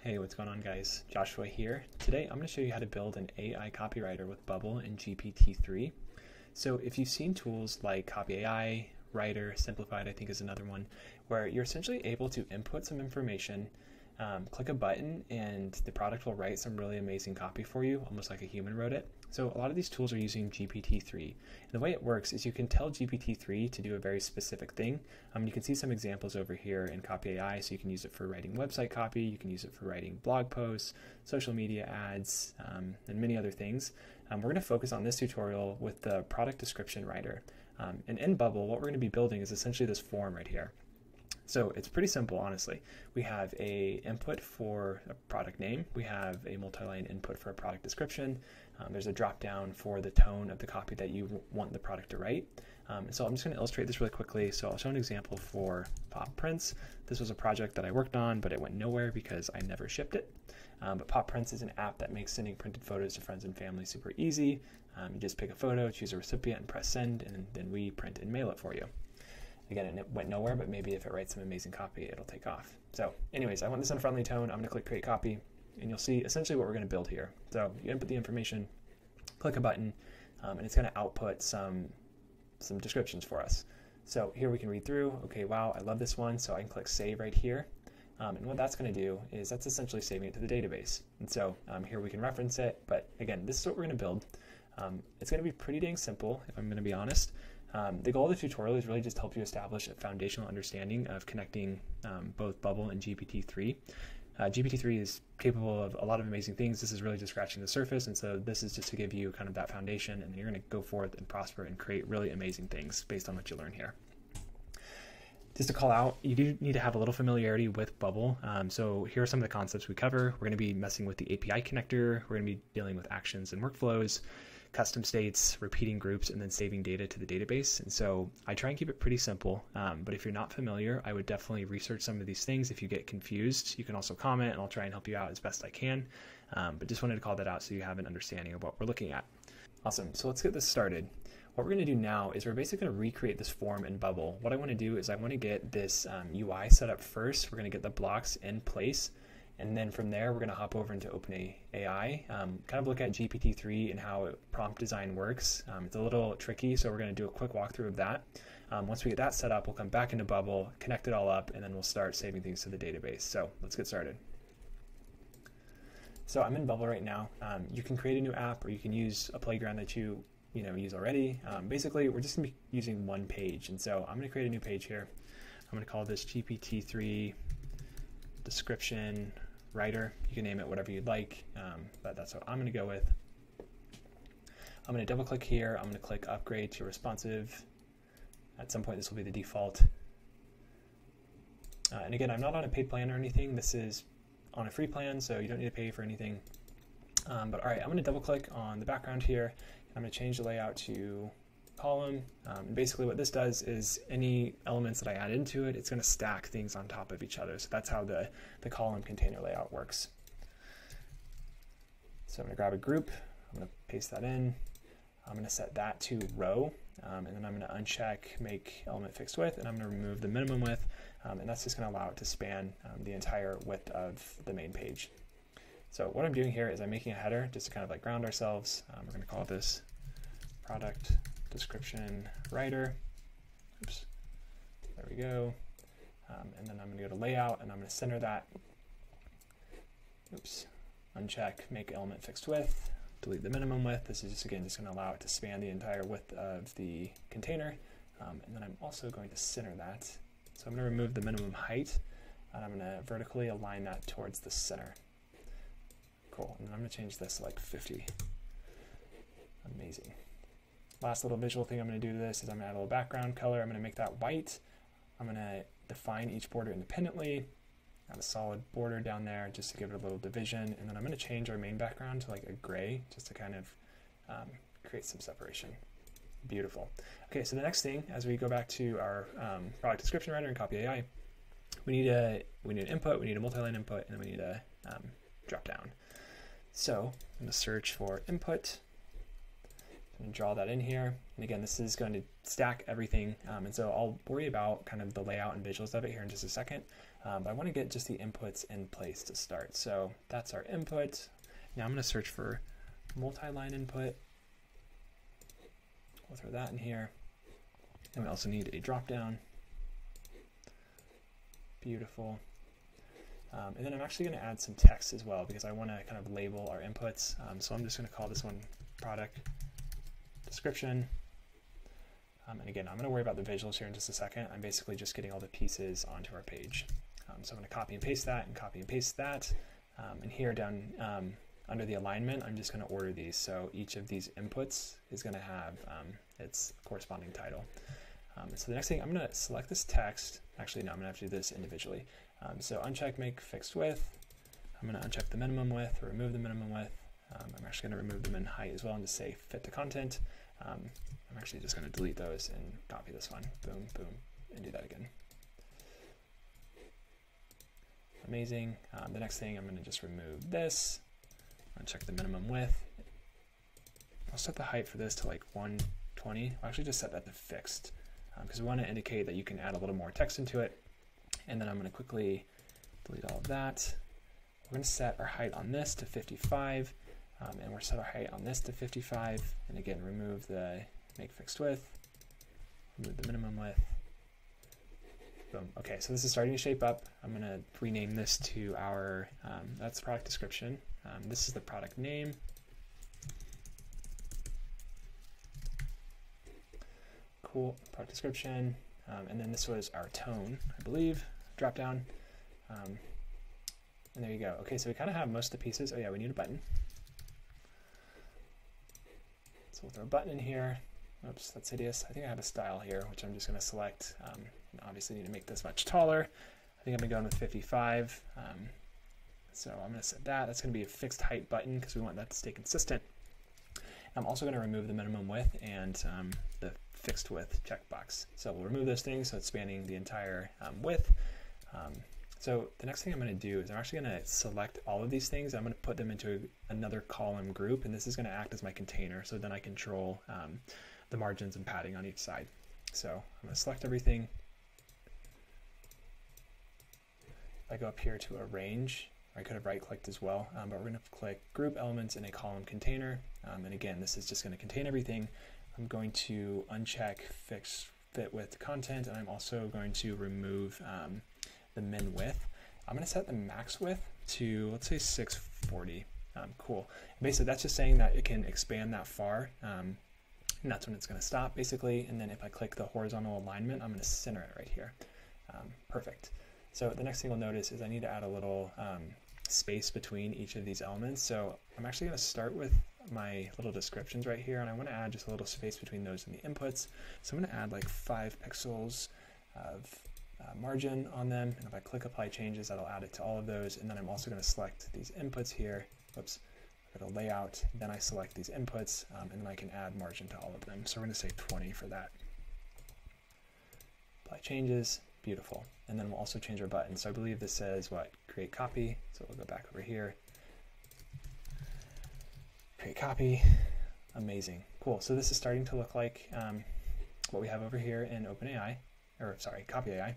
Hey, what's going on, guys? Joshua here. Today I'm going to show you how to build an AI copywriter with Bubble and GPT-3. So if you've seen tools like CopyAI, Writer, Simplified I think is another one, where you're essentially able to input some information, click a button, and the product will write some really amazing copy for you, almost like a human wrote it. So a lot of these tools are using GPT-3. And the way it works is you can tell GPT-3 to do a very specific thing. You can see some examples over here in CopyAI, so you can use it for writing website copy, you can use it for writing blog posts, social media ads, and many other things. We're going to focus on this tutorial with the product description writer. And in Bubble, what we're going to be building is essentially this form right here. So it's pretty simple, honestly. We have a input for a product name. We have a multi-line input for a product description. There's a drop down for the tone of the copy that you want the product to write. So I'm just going to illustrate this really quickly. So I'll show an example for Pop Prints. This was a project that I worked on, but it went nowhere because I never shipped it. But Pop Prints is an app that makes sending printed photos to friends and family super easy. You just pick a photo, choose a recipient, and press send, and then we print and mail it for you. Again, it went nowhere, but maybe if it writes some amazing copy, it'll take off. So anyways, I want this in a friendly tone. I'm going to click create copy, and you'll see essentially what we're going to build here. So you input the information, click a button, and it's going to output some descriptions for us. So here we can read through, okay, wow, I love this one. So I can click save right here. And what that's going to do is that's essentially saving it to the database. And so here we can reference it. But again, this is what we're going to build. It's going to be pretty dang simple, if I'm going to be honest. The goal of the tutorial is really just to help you establish a foundational understanding of connecting both Bubble and GPT-3. GPT-3 is capable of a lot of amazing things. This is really just scratching the surface, and so this is just to give you kind of that foundation, and then you're going to go forth and prosper and create really amazing things based on what you learn here. Just to call out, you do need to have a little familiarity with Bubble. So here are some of the concepts we cover. We're going to be messing with the API connector. We're going to be dealing with actions and workflows, custom states, repeating groups, and then saving data to the database. And so I try and keep it pretty simple, but if you're not familiar, I would definitely research some of these things. If you get confused, you can also comment, and I'll try and help you out as best I can. But just wanted to call that out so you have an understanding of what we're looking at. Awesome, so let's get this started. What we're going to do now is we're basically going to recreate this form in Bubble. What I want to do is I want to get this UI set up first. We're going to get the blocks in place. And then from there, we're going to hop over into OpenAI, kind of look at GPT-3 and how prompt design works. It's a little tricky, so we're going to do a quick walkthrough of that. Once we get that set up, we'll come back into Bubble, connect it all up, and then we'll start saving things to the database. So let's get started. So I'm in Bubble right now. You can create a new app, or you can use a playground that you use already. Basically, we're just going to be using one page. And so I'm going to create a new page here. I'm going to call this GPT-3 description writer. You can name it whatever you'd like, but that's what I'm going to go with. I'm going to double click here. I'm going to click upgrade to responsive. At some point, this will be the default. And again, I'm not on a paid plan or anything. This is on a free plan, so you don't need to pay for anything. But all right, I'm going to double click on the background here. I'm going to change the layout to column. And basically what this does is any elements that I add into it, it's going to stack things on top of each other. So that's how the column container layout works. So I'm going to grab a group. I'm going to paste that in. I'm going to set that to row. And then I'm going to uncheck make element fixed width, and I'm going to remove the minimum width. And that's just going to allow it to span the entire width of the main page. So what I'm doing here is I'm making a header just to kind of like ground ourselves. We're going to call this product description writer. Oops, there we go. And then I'm going to go to layout, and I'm going to center that. Oops, uncheck make element fixed width, delete the minimum width. This is just again just going to allow it to span the entire width of the container. And then I'm also going to center that. So I'm going to remove the minimum height, and I'm going to vertically align that towards the center. Cool, and then I'm going to change this to like 50. Amazing. Last little visual thing I'm going to do to this is I'm going to add a little background color. I'm going to make that white. I'm going to define each border independently. Add a solid border down there just to give it a little division. And then I'm going to change our main background to like a gray just to kind of create some separation. Beautiful. Okay, so the next thing, as we go back to our product description writer and CopyAI, we need an input, we need a multi-line input, and then we need a drop down. So I'm going to search for input. I'm going to draw that in here. And again, this is going to stack everything. And so I'll worry about kind of the layout and visuals of it here in just a second. but I want to get just the inputs in place to start. So that's our input. Now I'm going to search for multi-line input. We'll throw that in here. And we also need a drop-down. Beautiful. And then I'm actually going to add some text as well because I want to kind of label our inputs. So I'm just going to call this one product description. And again, I'm going to worry about the visuals here in just a second. I'm basically just getting all the pieces onto our page. So I'm going to copy and paste that and copy and paste that. And here down under the alignment, I'm just going to order these. So each of these inputs is going to have its corresponding title. So the next thing, I'm going to select this text. Actually, no, I'm going to have to do this individually. So uncheck make fixed width. I'm going to uncheck the minimum width or remove the minimum width. I'm actually going to remove the min height as well and just say fit to content. I'm actually just going to delete those and copy this one. Boom, boom, and do that again. Amazing. The next thing, I'm going to just remove this. Uncheck the minimum width. I'll set the height for this to like 120. I'll actually just set that to fixed because we want to indicate that you can add a little more text into it. And then I'm going to quickly delete all of that. We're going to set our height on this to 55. And we're set our height on this to 55. And again, remove the make fixed width. Remove the minimum width. Boom. Okay, so this is starting to shape up. I'm going to rename this to our, that's the product description. This is the product name. Cool, product description. And then this was our tone, I believe, drop down. And there you go. Okay, so we kind of have most of the pieces. Oh yeah, we need a button. So we'll throw a button in here. Oops, that's hideous. I think I have a style here, which I'm just going to select. And obviously need to make this much taller. I think I'm going to go in with 55. So I'm going to set that. That's going to be a fixed height button because we want that to stay consistent. I'm also going to remove the minimum width and the fixed width checkbox. So we'll remove those things so it's spanning the entire width. So the next thing I'm going to do is I'm actually going to select all of these things. I'm going to put them into another column group, and this is going to act as my container. So then I control the margins and padding on each side. So I'm going to select everything. If I go up here to arrange, I could have right-clicked as well, but we're going to click Group Elements in a Column Container. And again, this is just going to contain everything. I'm going to uncheck Fix Fit With Content, and I'm also going to remove the min width. I'm going to set the max width to, let's say, 640. Cool. Basically, that's just saying that it can expand that far, and that's when it's going to stop, basically. And then if I click the horizontal alignment, I'm going to center it right here. Perfect. So the next thing you'll notice is I need to add a little space between each of these elements. So I'm actually going to start with my little descriptions right here, and I want to add just a little space between those and the inputs. So I'm going to add like 5 pixels of margin on them, and if I click apply changes, that'll add it to all of those. And then I'm also going to select these inputs here. Whoops. Go to layout, then I select these inputs, and then I can add margin to all of them. So we're going to say 20 for that. Apply changes. Beautiful. And then we'll also change our button. So I believe this says what? Create copy. So we'll go back over here. Create copy. Amazing. Cool. So this is starting to look like what we have over here in OpenAI, or sorry, CopyAI.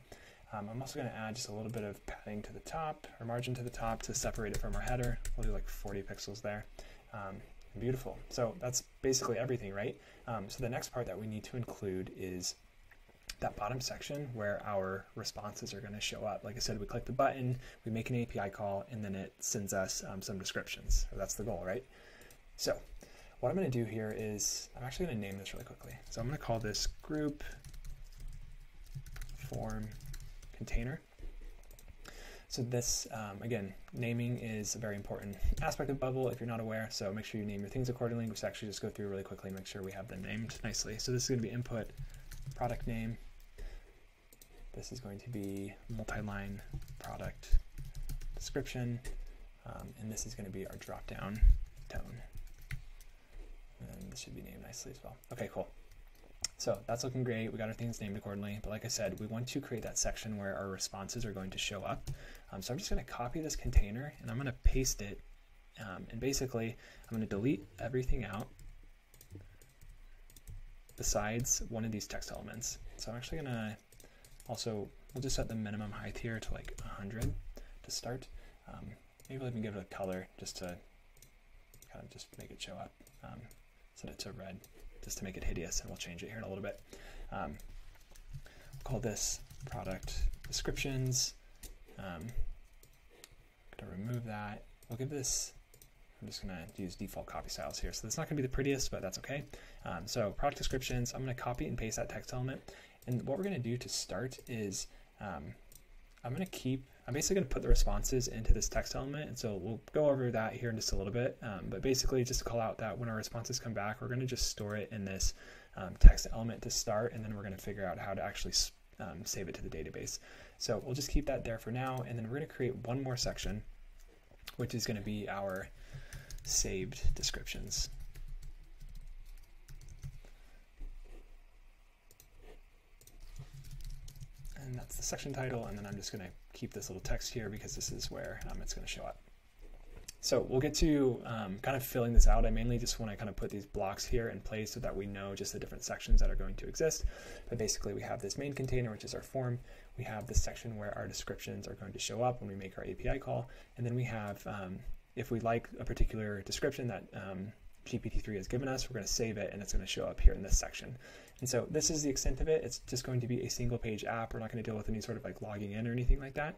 I'm also going to add just a little bit of padding to the top, or margin to the top, to separate it from our header. We'll do like 40 pixels there. Beautiful. So that's basically everything, right? So the next part that we need to include is that bottom section where our responses are going to show up. Like I said, we click the button, we make an API call, and then it sends us some descriptions. So that's the goal, right? So what I'm going to do here is I'm actually going to name this really quickly. So I'm going to call this group form container. So this, again, naming is a very important aspect of Bubble if you're not aware. So make sure you name your things accordingly. Let's actually just go through really quickly and make sure we have them named nicely. So this is going to be input product name. This is going to be multi-line product description. And this is going to be our drop-down tone. And this should be named nicely as well. Okay, cool. So that's looking great. We got our things named accordingly. But like I said, we want to create that section where our responses are going to show up. So I'm just going to copy this container and I'm going to paste it. And basically, I'm going to delete everything out besides one of these text elements. So I'm actually going to also We'll just set the minimum height here to like 100 to start. Maybe we'll even give it a color just to kind of just make it show up. Set it to red just to make it hideous, and we'll change it here in a little bit. We'll call this product descriptions. Going to remove that. We'll give this, I'm just going to use default copy styles here. So that's not going to be the prettiest, but that's okay. So product descriptions, I'm going to copy and paste that text element. And what we're going to do to start is I'm basically going to put the responses into this text element. And so we'll go over that here in just a little bit. But basically just to call out that when our responses come back, we're going to just store it in this text element to start. And then we're going to figure out how to actually save it to the database. So we'll just keep that there for now. And then we're going to create one more section, which is going to be our saved descriptions. And that's the section title, and then I'm just going to keep this little text here because this is where it's going to show up. So we'll get to kind of filling this out. I mainly just want to kind of put these blocks here in place so that we know just the different sections that are going to exist. But basically we have this main container, which is our form. We have this section where our descriptions are going to show up when we make our API call. And then we have, if we like a particular description that GPT-3 has given us, we're going to save it and it's going to show up here in this section. And so this is the extent of it. It's just going to be a single page app. We're not going to deal with any sort of like logging in or anything like that.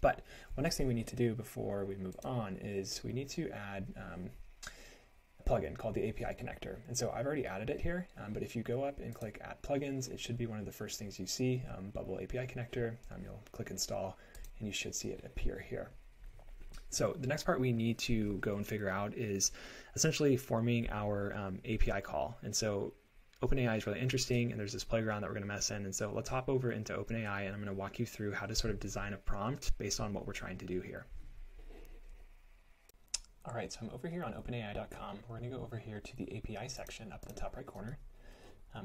But the next thing we need to do before we move on is we need to add a plugin called the API connector. And so I've already added it here, but if you go up and click add plugins, it should be one of the first things you see, Bubble API connector. You'll click install and you should see it appear here. So the next part we need to go and figure out is essentially forming our API call. And so OpenAI is really interesting, and there's this playground that we're going to mess in. And so let's hop over into OpenAI, and I'm going to walk you through how to sort of design a prompt based on what we're trying to do here. All right, so I'm over here on OpenAI.com. We're going to go over here to the API section up in the top right corner.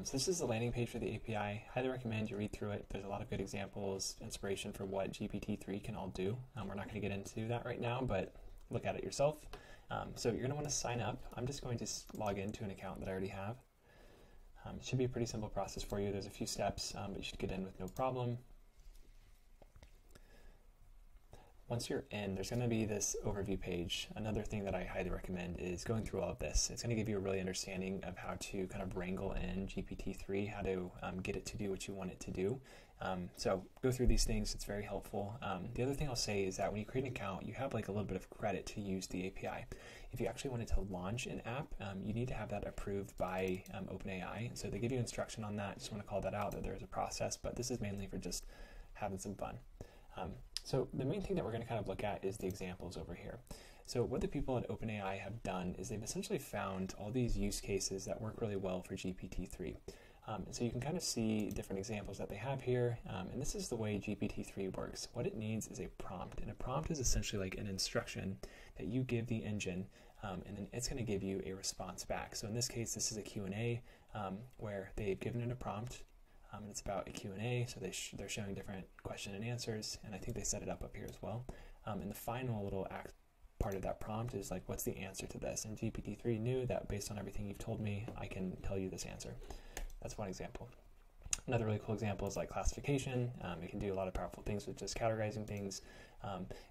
So this is the landing page for the API. Highly recommend you read through it. There's a lot of good examples, inspiration for what GPT-3 can all do. We're not going to get into that right now, but look at it yourself. So you're going to want to sign up. I'm just going to log into an account that I already have. It should be a pretty simple process for you. There's a few steps, but you should get in with no problem. Once you're in, there's going to be this overview page. Another thing that I highly recommend is going through all of this. It's going to give you a really understanding of how to kind of wrangle in GPT-3, how to get it to do what you want it to do. So go through these things. It's very helpful. The other thing I'll say is that when you create an account, you have like a little bit of credit to use the API. If you actually wanted to launch an app, you need to have that approved by OpenAI. So they give you instruction on that. Just want to call that out, that there's a process, but this is mainly for just having some fun. So the main thing that we're going to kind of look at is the examples over here. So what the people at OpenAI have done is they've essentially found all these use cases that work really well for GPT-3. So you can kind of see different examples that they have here, and this is the way GPT-3 works. What it needs is a prompt, and a prompt is essentially like an instruction that you give the engine, and then it's going to give you a response back. So in this case, this is a Q&A where they've given it a prompt, and it's about a Q&A, so they're showing different question and answers, and I think they set it up here as well. And the final little part of that prompt is like, what's the answer to this? And GPT-3 knew that based on everything you've told me, I can tell you this answer. That's one example. Another really cool example is like classification. It can do a lot of powerful things with just categorizing things,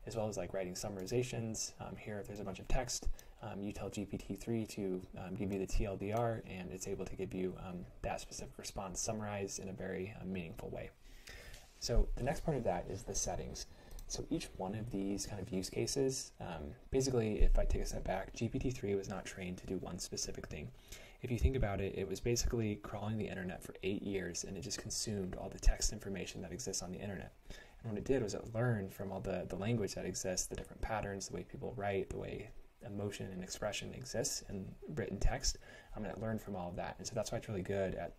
as well as like writing summarizations. Here, if there's a bunch of text, you tell GPT-3 to give you the TLDR, and it's able to give you that specific response summarized in a very meaningful way. So the next part of that is the settings. So each one of these kind of use cases, basically, if I take a step back, GPT-3 was not trained to do one specific thing. If you think about it, it was basically crawling the internet for 8 years, and it just consumed all the text information that exists on the internet. And what it did was it learned from all the language that exists, the different patterns, the way people write, the way emotion and expression exists in written text, and it learned from all of that. And so that's why it's really good at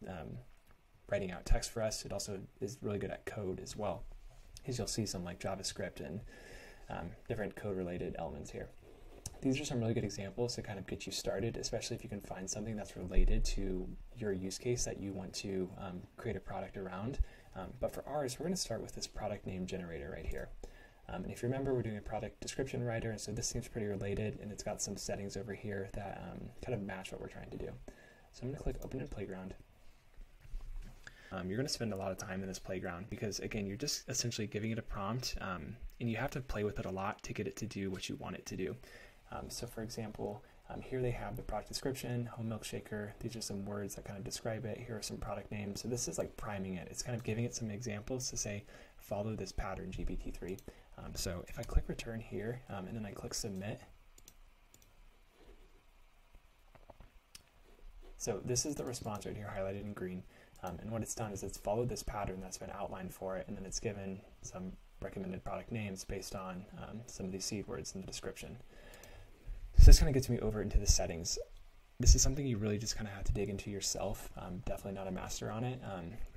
writing out text for us. It also is really good at code as well, as you'll see some like JavaScript and different code-related elements here. These are some really good examples to kind of get you started, especially if you can find something that's related to your use case that you want to create a product around. But for ours, we're going to start with this product name generator right here. And if you remember, we're doing a product description writer, and so this seems pretty related, and it's got some settings over here that kind of match what we're trying to do. So I'm going to click Open in Playground. you're going to spend a lot of time in this playground because, again, you're just essentially giving it a prompt, and you have to play with it a lot to get it to do what you want it to do. So for example, here they have the product description, home milkshaker. These are some words that kind of describe it. Here are some product names. So this is like priming it. It's kind of giving it some examples to say, follow this pattern, GPT-3. So if I click return here, and then I click submit. So this is the response right here highlighted in green. And what it's done is it's followed this pattern that's been outlined for it, and then it's given some recommended product names based on some of these seed words in the description. So this kind of gets me over into the settings. This is something you really just kind of have to dig into yourself. Definitely not a master on it.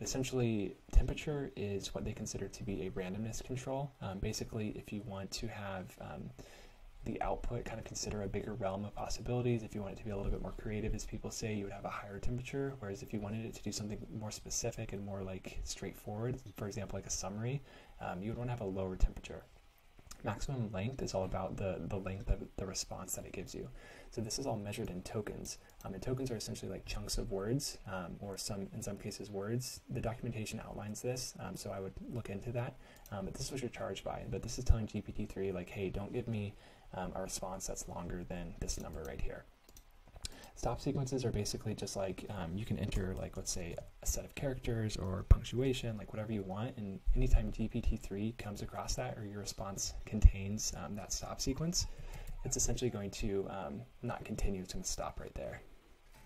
Essentially, temperature is what they consider to be a randomness control. Basically, if you want to have the output kind of consider a bigger realm of possibilities, if you want it to be a little bit more creative, as people say, you would have a higher temperature. Whereas if you wanted it to do something more specific and more like straightforward, for example, like a summary, you would want to have a lower temperature. Maximum length is all about the length of the response that it gives you. So this is all measured in tokens. And tokens are essentially like chunks of words, or in some cases words. The documentation outlines this, so I would look into that. But this is what you're charged by. But this is telling GPT-3 like, hey, don't give me a response that's longer than this number right here. Stop sequences are basically just like, you can enter, like, let's say a set of characters or punctuation, like whatever you want, and anytime GPT-3 comes across that or your response contains that stop sequence, it's essentially going to not continue, it's going to stop right there.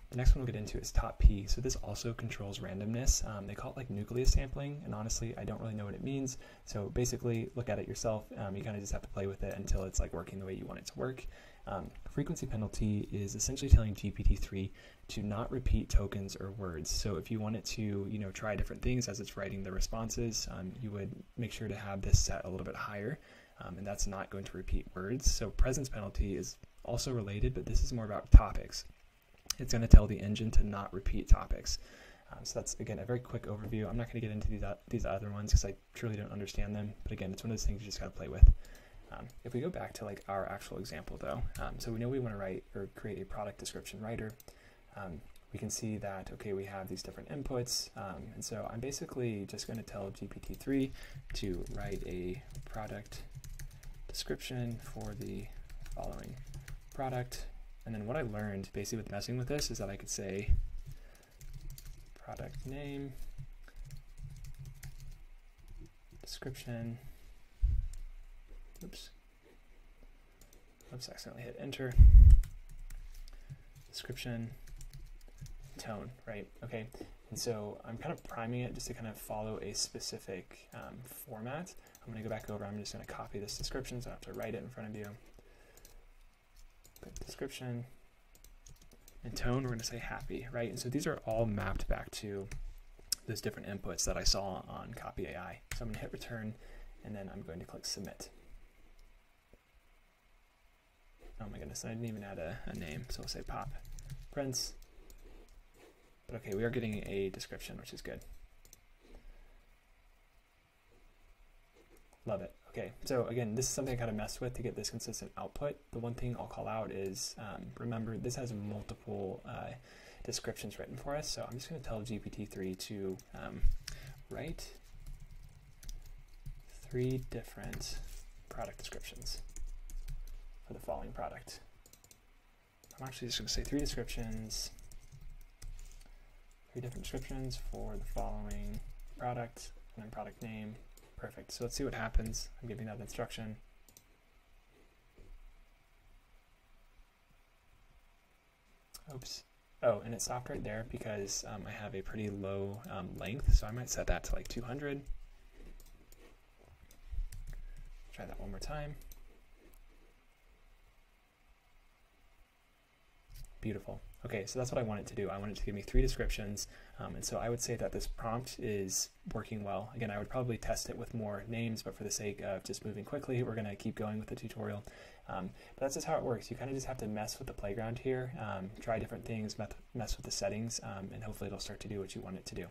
The next one we'll get into is top P. So this also controls randomness. They call it like nucleus sampling, and honestly, I don't really know what it means. So basically, look at it yourself. You kind of just have to play with it until it's like working the way you want it to work. Frequency penalty is essentially telling GPT-3 to not repeat tokens or words. So if you want it to, try different things as it's writing the responses, you would make sure to have this set a little bit higher, and that's not going to repeat words. So presence penalty is also related, but this is more about topics. It's going to tell the engine to not repeat topics. So that's, again, a very quick overview. I'm not going to get into these other ones because I truly don't understand them. But again, it's one of those things you just got to play with. If we go back to like our actual example though, so we know we want to write or create a product description writer. We can see that, okay, we have these different inputs. And so I'm basically just going to tell GPT-3 to write a product description for the following product. And then what I learned basically with messing with this is that I could say product name, description, oops, accidentally hit enter, description, tone, right? Okay, and so I'm kind of priming it just to kind of follow a specific format. I'm going to go back over, I'm just going to copy this description so I don't have to write it in front of you. Description and tone, we're going to say happy, right? And so these are all mapped back to those different inputs that I saw on Copy AI. So I'm going to hit return, and then I'm going to click submit. Oh my goodness, I didn't even add a name, so we'll say pop prints. But okay, we are getting a description, which is good. Love it. Okay, so again, this is something I kind of messed with to get this consistent output. The one thing I'll call out is, remember, this has multiple descriptions written for us, so I'm just going to tell GPT-3 to write 3 different product descriptions for the following product. I'm actually just going to say 3 descriptions, 3 different descriptions for the following product, and then product name. Perfect. So let's see what happens. I'm giving that instruction. Oops. Oh, and it stopped right there because I have a pretty low length, so I might set that to like 200. Try that one more time. Beautiful. Okay, so that's what I want it to do. I want it to give me 3 descriptions, and so I would say that this prompt is working well. Again, I would probably test it with more names, but for the sake of just moving quickly, we're going to keep going with the tutorial. But that's just how it works. You kind of just have to mess with the playground here, try different things, mess with the settings, and hopefully it'll start to do what you want it to do.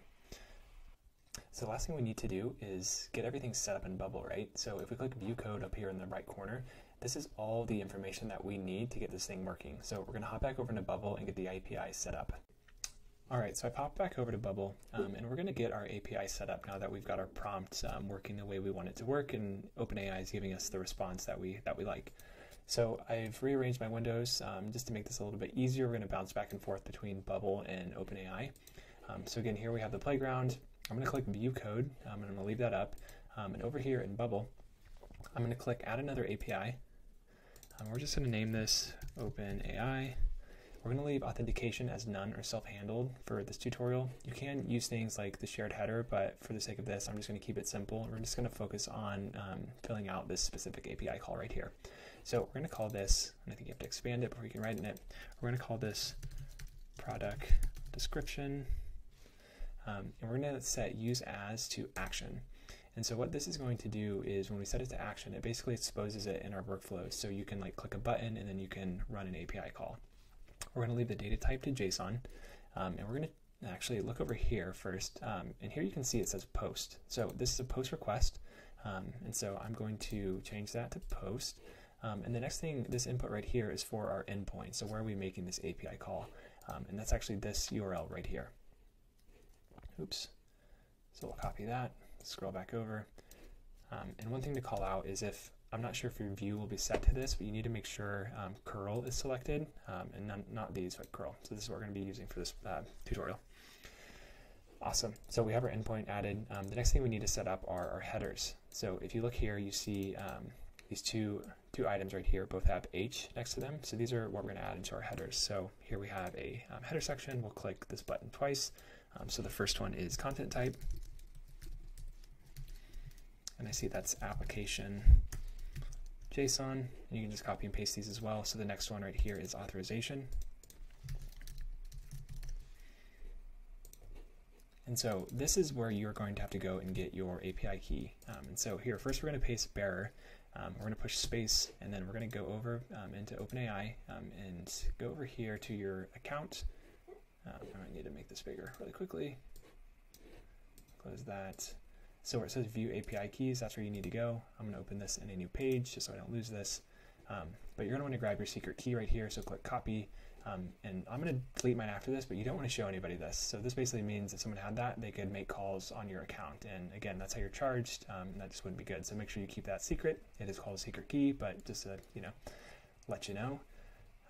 So the last thing we need to do is get everything set up in Bubble, right? So if we click View Code up here in the right corner, this is all the information that we need to get this thing working. So we're going to hop back over into Bubble and get the API set up. All right, so I popped back over to Bubble, and we're going to get our API set up now that we've got our prompt working the way we want it to work, and OpenAI is giving us the response that we like. So I've rearranged my windows just to make this a little bit easier. We're going to bounce back and forth between Bubble and OpenAI. So again, here we have the playground. I'm going to click View Code, and I'm going to leave that up. And over here in Bubble, I'm going to click Add Another API. We're just going to name this OpenAI. We're going to leave authentication as none or self-handled for this tutorial. You can use things like the shared header, but for the sake of this, I'm just going to keep it simple. We're just going to focus on filling out this specific API call right here. So we're going to call this, and I think you have to expand it before you can write in it. We're going to call this product description, and we're going to set use as to action. And so what this is going to do is when we set it to action, it basically exposes it in our workflows. So you can like click a button and then you can run an API call. We're going to leave the data type to JSON, and we're going to actually look over here first. And here you can see it says post. So this is a post request, and so I'm going to change that to post. And the next thing, this input right here is for our endpoint. So where are we making this API call? And that's actually this URL right here. Oops. So we'll copy that, scroll back over. And one thing to call out is if, I'm not sure if your view will be set to this, but you need to make sure curl is selected, and not these, but curl. So this is what we're going to be using for this tutorial. Awesome. So we have our endpoint added. The next thing we need to set up are our headers. So if you look here, you see these two items right here both have H next to them. So these are what we're going to add into our headers. So here we have a header section. We'll click this button twice. So the first one is content type. And I see that's application JSON. And you can just copy and paste these as well. So the next one right here is authorization. And so this is where you're going to have to go and get your API key. And so here, first we're going to paste bearer. We're going to push space, and then we're going to go over into OpenAI and go over here to your account. I need to make this bigger really quickly. Close that. So where it says view API keys, that's where you need to go. I'm going to open this in a new page just so I don't lose this. But you're going to want to grab your secret key right here. So click copy. And I'm going to delete mine after this, but you don't want to show anybody this. So this basically means if someone had that, they could make calls on your account. And again, that's how you're charged. And that just wouldn't be good. So make sure you keep that secret. It is called a secret key, but just to, let you know.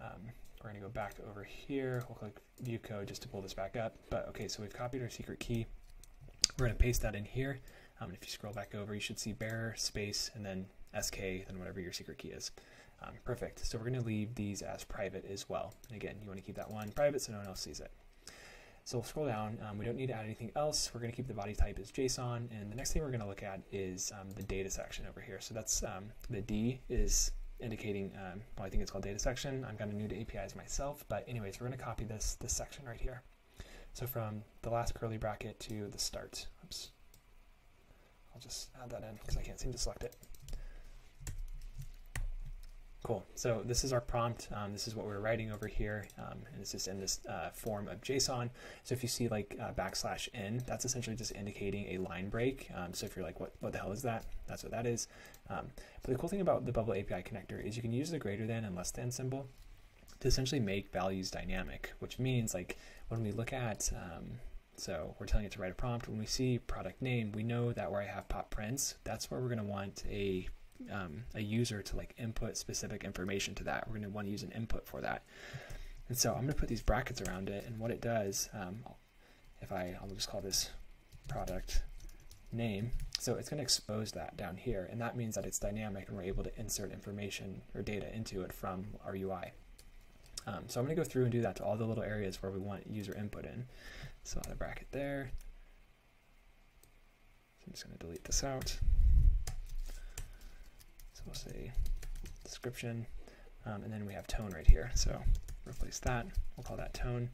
We're going to go back over here. We'll click view code just to pull this back up. But okay, so we've copied our secret key. We're going to paste that in here. If you scroll back over, you should see bearer, space, and then SK, then whatever your secret key is. Perfect. So we're going to leave these as private as well. And again, you want to keep that one private so no one else sees it. So we'll scroll down. We don't need to add anything else. We're going to keep the body type as JSON. And the next thing we're going to look at is the data section over here. So that's the D is indicating, well, I think it's called data section. I'm kind of new to APIs myself. But anyways, we're going to copy this section right here. So from the last curly bracket to the start. Oops. I'll just add that in because I can't seem to select it. Cool. So this is our prompt. This is what we're writing over here, and it's just in this form of JSON. So if you see like \n, that's essentially just indicating a line break. So if you're like, what the hell is that? That's what that is. But the cool thing about the Bubble API connector is you can use the greater than and less than symbol to essentially make values dynamic, which means like when we look at, so we're telling it to write a prompt. When we see product name, we know that where I have pop prints, that's where we're going to want a user to like input specific information to that. We're going to want to use an input for that. And so I'm going to put these brackets around it, and what it does, I'll just call this product name. So it's going to expose that down here, and that means that it's dynamic and we're able to insert information or data into it from our UI. So I'm going to go through and do that to all the little areas where we want user input in. So I'll add a bracket there. So I'm just going to delete this out. So we'll say description, and then we have tone right here. So replace that. We'll call that tone.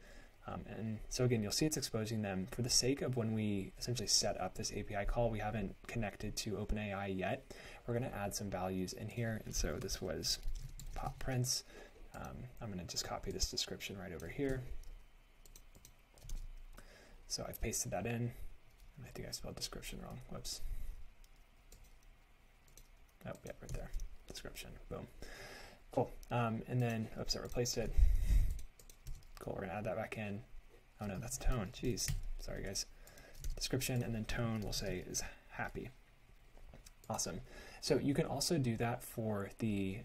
And so again, you'll see it's exposing them. For the sake of when we essentially set up this API call, we haven't connected to OpenAI yet. We're going to add some values in here. And so this was pop prints. I'm going to just copy this description right over here. So I've pasted that in. And I think I spelled description wrong. Whoops. Oh, yeah, right there. Description. Boom. Cool. And then, oops, I replaced it. Cool. We're going to add that back in. Oh no, that's tone. Jeez, sorry guys. Description, and then tone we'll say is happy. Awesome. So you can also do that for the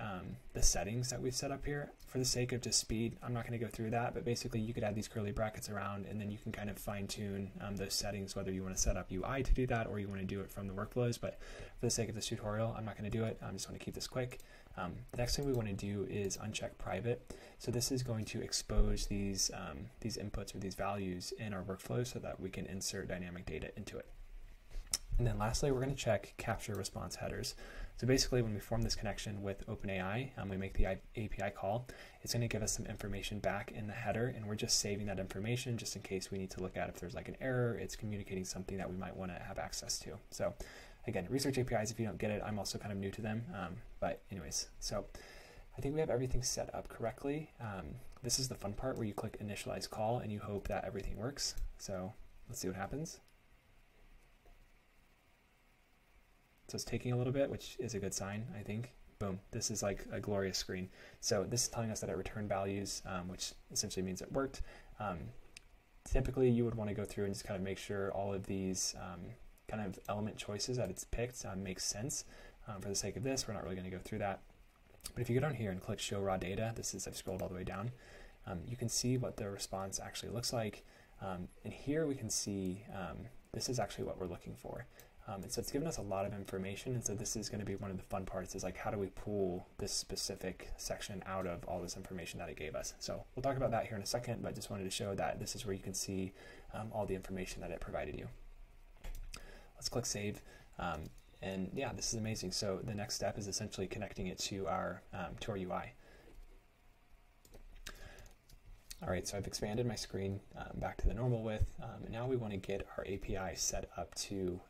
settings that we've set up here. For the sake of just speed, I'm not going to go through that, but basically you could add these curly brackets around, and then you can kind of fine tune those settings, whether you want to set up UI to do that or you want to do it from the workflows. But for the sake of this tutorial, I'm not going to do it. I just want to keep this quick. The next thing we want to do is uncheck private. So this is going to expose these inputs or these values in our workflow so that we can insert dynamic data into it. And then lastly, we're going to check capture response headers. So basically, when we form this connection with OpenAI, we make the API call, it's going to give us some information back in the header, and we're just saving that information just in case we need to look at if there's like an error, it's communicating something that we might want to have access to. So again, research APIs, if you don't get it, I'm also kind of new to them. But anyways, so I think we have everything set up correctly. This is the fun part where you click initialize call and you hope that everything works. So let's see what happens. So it's taking a little bit, which is a good sign, I think. Boom, this is like a glorious screen. So this is telling us that it returned values, which essentially means it worked. Typically, you would want to go through and just kind of make sure all of these kind of element choices that it's picked makes sense. For the sake of this, we're not really going to go through that. But if you go down here and click show raw data, this is, I've scrolled all the way down, you can see what the response actually looks like. And here we can see this is actually what we're looking for. And so it's given us a lot of information, and so this is going to be one of the fun parts, is like how do we pull this specific section out of all this information that it gave us. So we'll talk about that here in a second, but I just wanted to show that this is where you can see all the information that it provided you. Let's click save, and yeah, this is amazing. So the next step is essentially connecting it to our UI. All right, so I've expanded my screen back to the normal width, and now we want to get our API set up to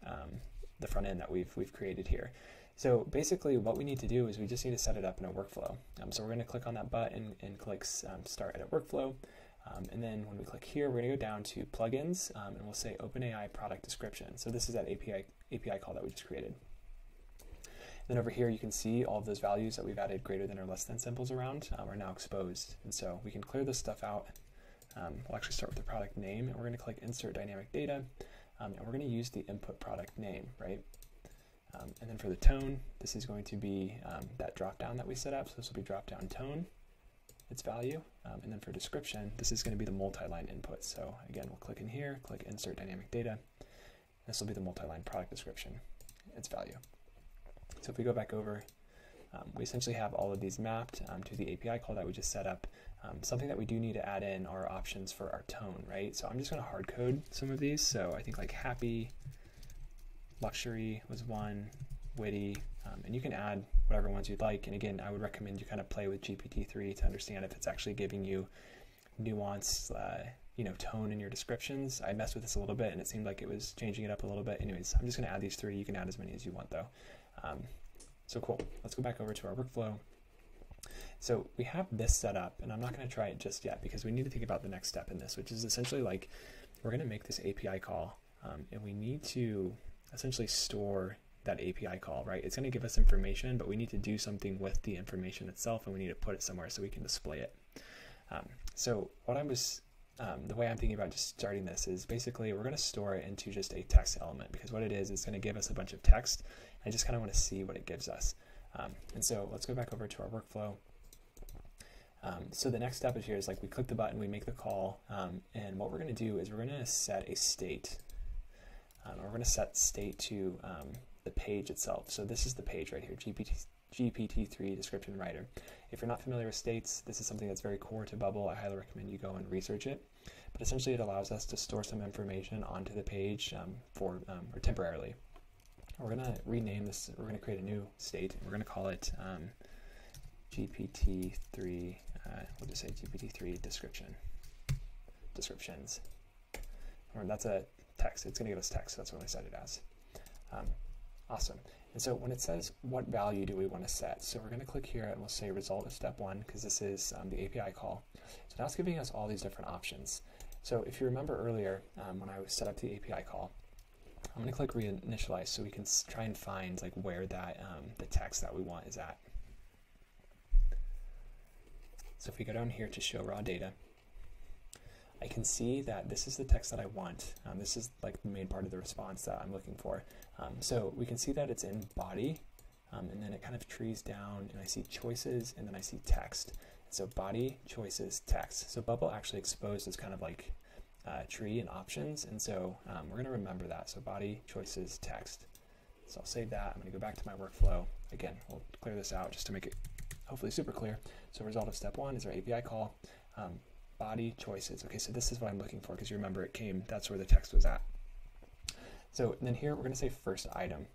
the front end that we've created here. So basically what we need to do is we just need to set it up in a workflow. So we're going to click on that button and click Start Edit Workflow. And then when we click here, we're going to go down to Plugins, and we'll say OpenAI Product Description. So this is that API call that we just created. Then over here, you can see all of those values that we've added greater than or less than symbols around are now exposed. And so we can clear this stuff out. We'll actually start with the product name, and we're going to click Insert Dynamic Data, and we're going to use the input product name, right? And then for the tone, this is going to be that drop down that we set up. So this will be drop down tone, its value. And then for description, this is going to be the multi-line input. So again, we'll click in here, click Insert Dynamic Data. This will be the multi-line product description, its value. So if we go back over, we essentially have all of these mapped to the API call that we just set up. Something that we do need to add in are options for our tone, right? So I'm just going to hard code some of these. So I think like happy, luxury was one, witty, and you can add whatever ones you'd like. And again, I would recommend you kind of play with GPT-3 to understand if it's actually giving you nuanced, tone in your descriptions. I messed with this a little bit and it seemed like it was changing it up a little bit. Anyways, I'm just going to add these three. You can add as many as you want though. So cool. Let's go back over to our workflow. So we have this set up, and I'm not going to try it just yet because we need to think about the next step in this, which is essentially like we're going to make this API call, and we need to essentially store that API call, right? It's going to give us information, but we need to do something with the information itself, and we need to put it somewhere so we can display it. So what I was the way I'm thinking about just starting this is basically we're going to store it into just a text element, because what it is going to give us a bunch of text. I just kind of want to see what it gives us. And so let's go back over to our workflow. So the next step is here is like we click the button, we make the call, and what we're going to do is we're going to set a state. We're going to set state to the page itself. So this is the page right here, GPT-3 description writer. If you're not familiar with states, this is something that's very core to Bubble. I highly recommend you go and research it. But essentially it allows us to store some information onto the page or temporarily. We're going to rename this, we're going to create a new state, and we're going to call it GPT-3, we'll just say GPT-3 descriptions. Or that's a text, it's going to give us text, that's what I set it as. Awesome. And so when it says what value do we want to set, so we're going to click here and we'll say result of step 1, because this is the API call. So now it's giving us all these different options. So if you remember earlier when I set up the API call, I'm going to click reinitialize so we can try and find like where that the text that we want is at. So if we go down here to show raw data, I can see that this is the text that I want. This is like the main part of the response that I'm looking for. So we can see that it's in body, and then it kind of trees down, and I see choices, and then I see text. So body, choices, text. So Bubble actually exposed as kind of like tree and options, and so we're going to remember that. So body, choices, text. So I'll save that. I'm going to go back to my workflow. Again, we'll clear this out just to make it hopefully super clear. So result of step 1 is our API call. Body, choices. Okay, so this is what I'm looking for, because you remember it came, that's where the text was at. So then here we're going to say first item,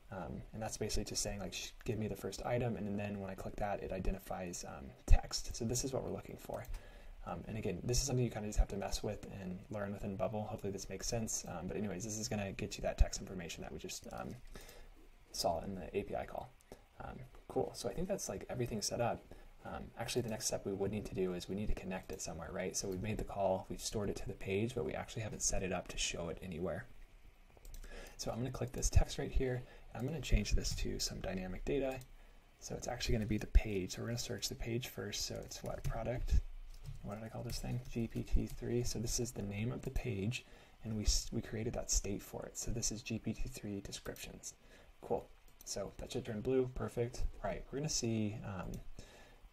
and that's basically just saying like give me the first item, and then when I click that it identifies text. So this is what we're looking for. And again, this is something you kind of just have to mess with and learn within Bubble. Hopefully this makes sense. But anyways, this is going to get you that text information that we just saw in the API call. Cool. So I think that's like everything set up. Actually, the next step we would need to do is we need to connect it somewhere, right? So we've made the call, we've stored it to the page, but we actually haven't set it up to show it anywhere. So I'm going to click this text right here. I'm going to change this to some dynamic data. So it's actually going to be the page. So we're going to search the page first. So it's what, product? What did I call this thing? GPT-3. So this is the name of the page, and we created that state for it. So this is GPT-3 descriptions. Cool. So that should turn blue. Perfect. All right, we're going to see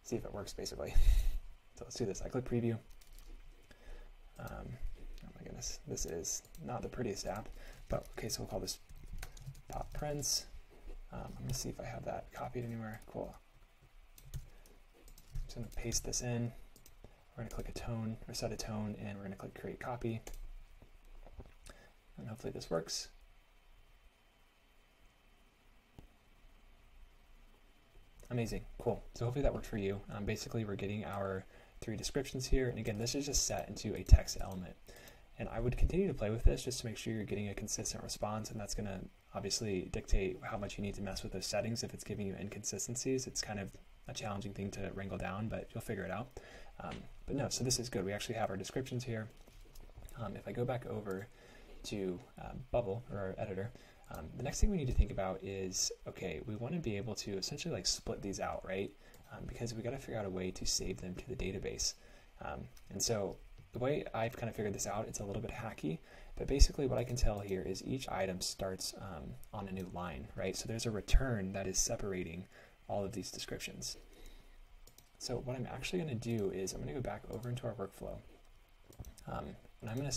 if it works basically. So let's do this. I click preview. Oh my goodness, this is not the prettiest app, but okay, so we'll call this pop prints. I'm going to see if I have that copied anywhere. Cool. I'm just going to paste this in. We're going to click a tone or set a tone, and we're going to click create copy. And hopefully this works. Amazing, cool. So hopefully that worked for you. Basically, we're getting our 3 descriptions here, and again, this is just set into a text element. And I would continue to play with this just to make sure you're getting a consistent response, and that's going to obviously dictate how much you need to mess with those settings. If it's giving you inconsistencies, it's kind of a challenging thing to wrangle down, but you'll figure it out. But no, so this is good. We actually have our descriptions here. If I go back over to Bubble, or our editor, the next thing we need to think about is, okay, we want to be able to essentially like split these out, right? Because we got to figure out a way to save them to the database. And so the way I've kind of figured this out, it's a little bit hacky, but basically what I can tell here is each item starts on a new line, right? So there's a return that is separating all of these descriptions. So what I'm actually going to do is I'm going to go back over into our workflow, and I'm going to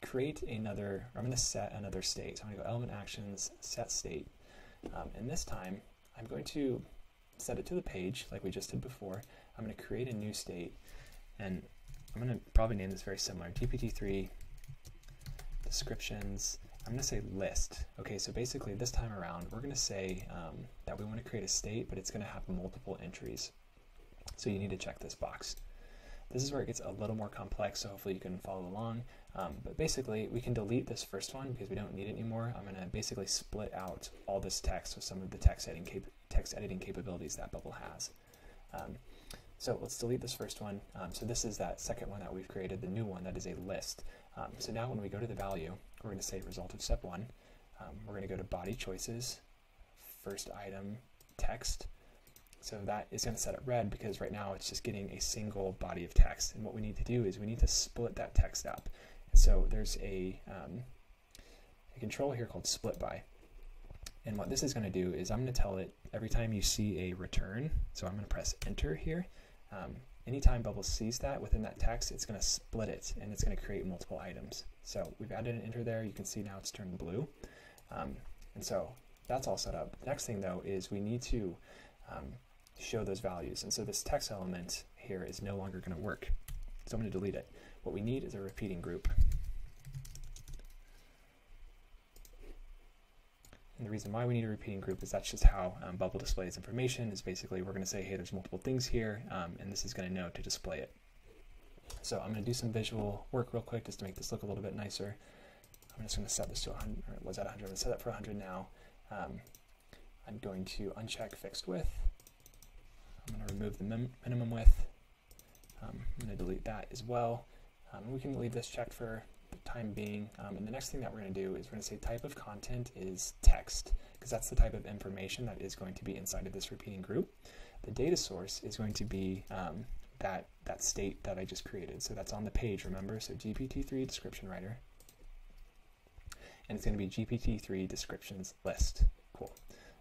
create another, or I'm going to set another state. So I'm going to go element actions, set state, and this time I'm going to set it to the page like we just did before. I'm going to create a new state, and I'm going to probably name this very similar, GPT-3 descriptions. I'm going to say list. Okay, so basically this time around we're going to say that we want to create a state, but it's going to have multiple entries. So you need to check this box. This is where it gets a little more complex, so hopefully you can follow along. But basically, we can delete this first one because we don't need it anymore. I'm going to basically split out all this text with some of the text editing capabilities that Bubble has. So let's delete this first one. So this is that second one that we've created, the new one that is a list. So now when we go to the value, we're going to say result of step 1. We're going to go to body choices, first item, text. So that is going to set it red because right now it's just getting a single body of text. And what we need to do is we need to split that text up. So there's a control here called split by. And what this is going to do is I'm going to tell it every time you see a return, so I'm going to press enter here. Anytime Bubble sees that within that text, it's going to split it and it's going to create multiple items. So we've added an enter there. You can see now it's turned blue. And so that's all set up. The next thing though is we need to show those values. And so this text element here is no longer going to work. So I'm going to delete it. What we need is a repeating group. And the reason why we need a repeating group is that's just how Bubble displays information. Is basically we're going to say, hey, there's multiple things here, and this is going to know to display it. So I'm going to do some visual work real quick just to make this look a little bit nicer. I'm just going to set this to 100, or it was at 100. I'm going to set that for 100 now. I'm going to uncheck fixed width. I'm going to remove the minimum width. I'm going to delete that as well. We can leave this checked for the time being. And the next thing that we're going to do is we're going to say type of content is text, because that's the type of information that is going to be inside of this repeating group. The data source is going to be that state that I just created. So that's on the page, remember? So GPT-3 description writer. And it's going to be GPT-3 descriptions list. Cool.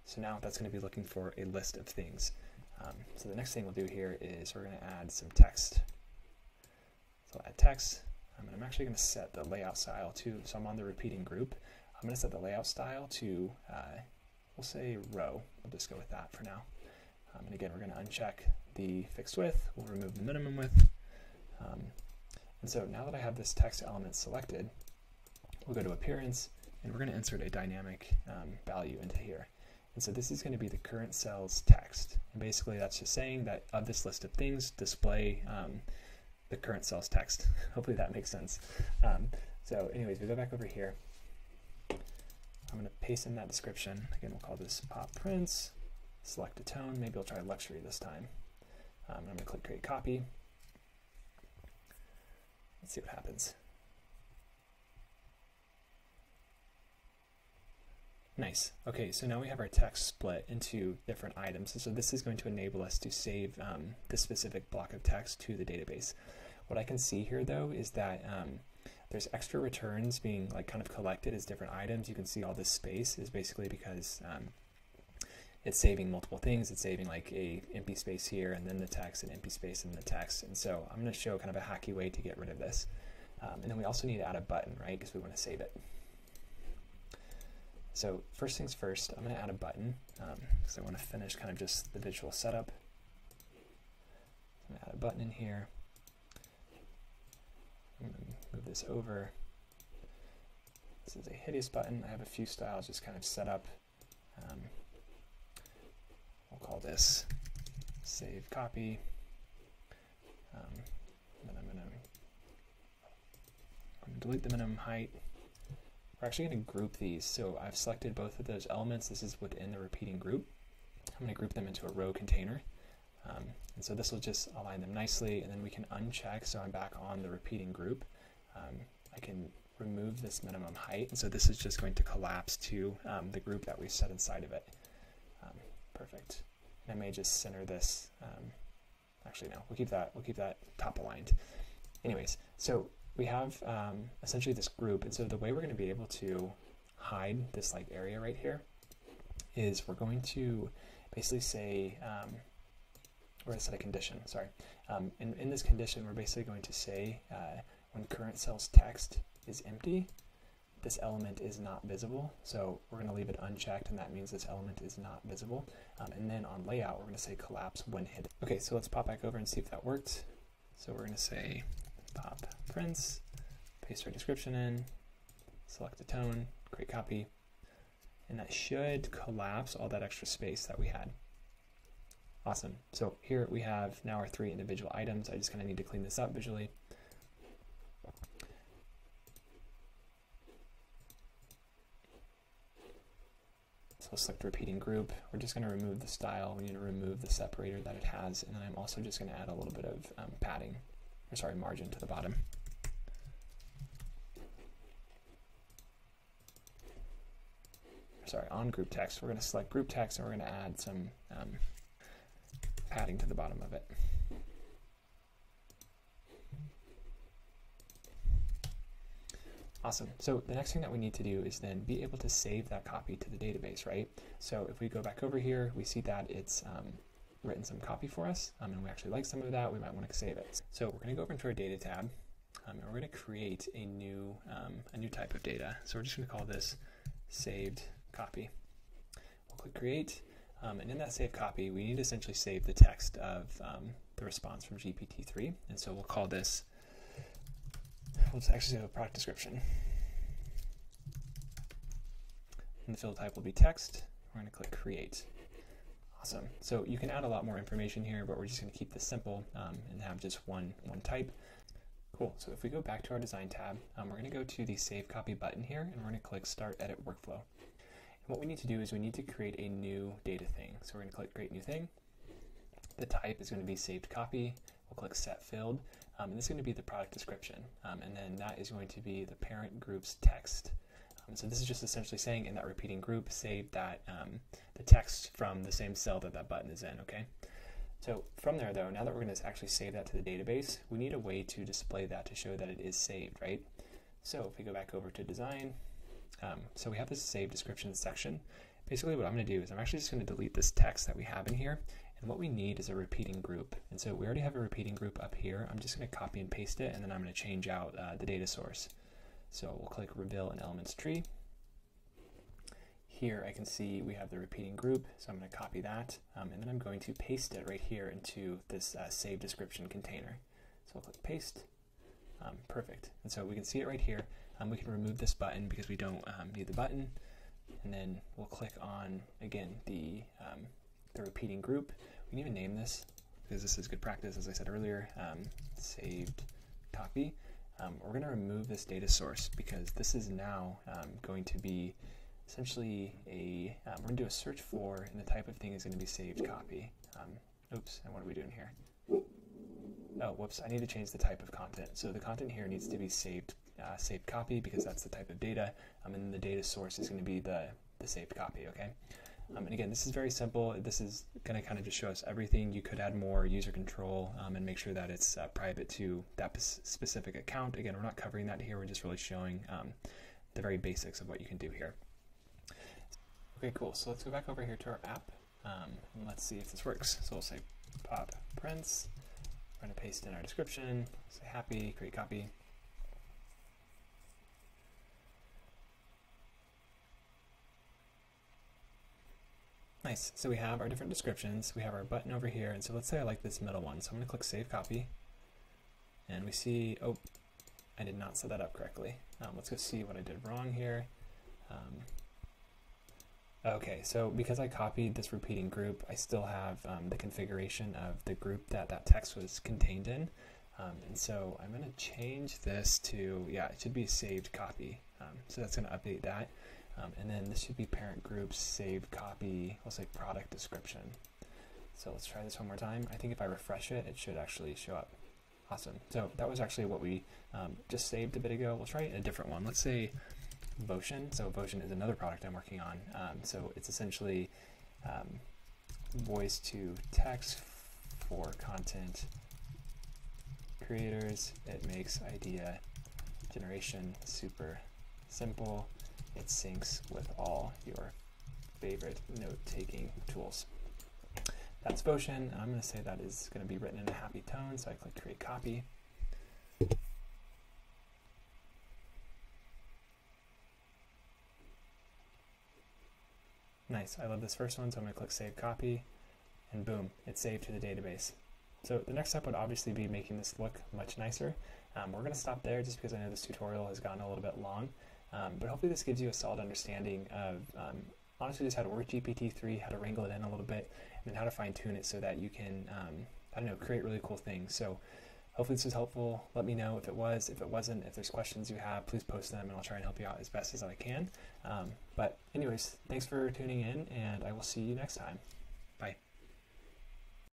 So now that's going to be looking for a list of things. So the next thing we'll do here is we're going to add some text. So I'll add text. I'm actually going to set the layout style to, so I'm on the repeating group. I'm going to set the layout style to, we'll say row. We'll just go with that for now. And again, we're going to uncheck the fixed width. We'll remove the minimum width. And so now that I have this text element selected, we'll go to appearance, and we're going to insert a dynamic value into here. And so this is going to be the current cell's text. And basically that's just saying that of this list of things, display the current cell's text. Hopefully that makes sense. So anyways, we go back over here. I'm going to paste in that description. Again, we'll call this pop prints, select a tone. Maybe I'll try luxury this time. I'm going to click create copy. Let's see what happens. Nice. Okay, so now we have our text split into different items. So this is going to enable us to save this specific block of text to the database. What I can see here though is that there's extra returns being like kind of collected as different items. You can see all this space is basically because it's saving multiple things. It's saving like a empty space here and then the text, an empty space and the text. And so I'm going to show kind of a hacky way to get rid of this. And then we also need to add a button, right? Because we want to save it. So first things first, I'm going to add a button because I want to finish kind of just the visual setup. I'm going to add a button in here. I'm going to move this over. This is a hideous button. I have a few styles just kind of set up. We'll call this save copy. Then I'm going to delete the minimum height. We're actually going to group these. So I've selected both of those elements. This is within the repeating group. I'm going to group them into a row container. And so this will just align them nicely, and then we can uncheck. So I'm back on the repeating group. I can remove this minimum height. And so this is just going to collapse to the group that we set inside of it. Perfect. And I may just center this. Actually, no, we'll keep that top aligned. Anyways, so we have essentially this group, and so the way we're going to be able to hide this like area right here is we're going to basically say, we're going to set a condition, sorry. In this condition, we're basically going to say when current cell's text is empty, this element is not visible. So we're going to leave it unchecked, and that means this element is not visible. And then on layout, we're going to say collapse when hidden. Okay, so let's pop back over and see if that worked. So we're going to say pop prints, paste our description in, select a tone, create copy, and that should collapse all that extra space that we had. Awesome. So here we have now our 3 individual items. I just kind of need to clean this up visually. So I'll select repeating group. We're just going to remove the style. We need to remove the separator that it has, and then I'm also just going to add a little bit of padding. Margin to the bottom. Sorry, on group text, we're going to select group text, and we're going to add some padding to the bottom of it. Awesome. So the next thing that we need to do is then be able to save that copy to the database, right? So if we go back over here, we see that it's written some copy for us, and we actually like some of that. We might want to save it. So we're going to go over into our data tab, and we're going to create a new type of data. So we're just going to call this saved copy. We'll click create, and in that saved copy, we need to essentially save the text of the response from GPT-3, and so we'll call this. We'll just actually have a product description, and the field type will be text. We're going to click create. Awesome. So you can add a lot more information here, but we're just going to keep this simple and have just one type. Cool. So if we go back to our design tab, we're going to go to the Save Copy button here, and we're going to click Start Edit Workflow. And what we need to do is we need to create a new data thing. So we're going to click Create New Thing. The type is going to be Saved Copy. We'll click Set Field, and this is going to be the product description, and then that is going to be the parent group's text. So this is just essentially saying in that repeating group, save that the text from the same cell that that button is in, okay? So from there though, now that we're going to actually save that to the database, we need a way to display that to show that it is saved, right? So if we go back over to design, so we have this save description section. Basically what I'm going to do is I'm actually just going to delete this text that we have in here. And what we need is a repeating group. And so we already have a repeating group up here. I'm just going to copy and paste it, and then I'm going to change out the data source. So we'll click reveal an elements tree. Here I can see we have the repeating group, so I'm going to copy that, and then I'm going to paste it right here into this save description container. So I'll click paste. Perfect. And so we can see it right here. We can remove this button because we don't need the button. And then we'll click on, again, the repeating group. We can even name this because this is good practice, as I said earlier, saved copy. We're going to remove this data source because this is now going to be essentially we're going to do a search for, and the type of thing is going to be saved copy. Oops, and what are we doing here? Oh, whoops, I need to change the type of content. So the content here needs to be saved copy because that's the type of data, and then the data source is going to be the saved copy, okay? And again, this is very simple. This is going to kind of just show us everything. You could add more user control and make sure that it's private to that specific account. Again, we're not covering that here. We're just really showing the very basics of what you can do here. Okay, cool. So let's go back over here to our app, and let's see if this works. So we'll say pop prints. We're going to paste in our description, say happy, create copy. Nice. So we have our different descriptions. We have our button over here. And so let's say I like this middle one. So I'm going to click save copy. And we see, oh, I did not set that up correctly. Let's go see what I did wrong here. Okay, so because I copied this repeating group, I still have the configuration of the group that that text was contained in. And so I'm going to change this to, yeah, it should be saved copy. So that's going to update that. And then this should be parent group saved copy, we'll say product description. So let's try this one more time. I think if I refresh it, it should actually show up. Awesome. So that was actually what we just saved a bit ago. We'll try a different one. Let's say Votion. So Votion is another product I'm working on. So it's essentially voice to text for content creators. It makes idea generation super simple. It syncs with all your favorite note-taking tools. That's Votion. I'm going to say that is going to be written in a happy tone, so I click create copy. Nice, I love this first one, so I'm going to click save copy, and boom, it's saved to the database. So the next step would obviously be making this look much nicer. We're going to stop there just because I know this tutorial has gotten a little bit long, but hopefully this gives you a solid understanding of honestly just how to work GPT-3, how to wrangle it in a little bit, and then how to fine tune it so that you can, I don't know, create really cool things. So hopefully this was helpful. Let me know if it was. If it wasn't, if there's questions you have, please post them and I'll try and help you out as best as I can. But anyways, thanks for tuning in and I will see you next time. Bye.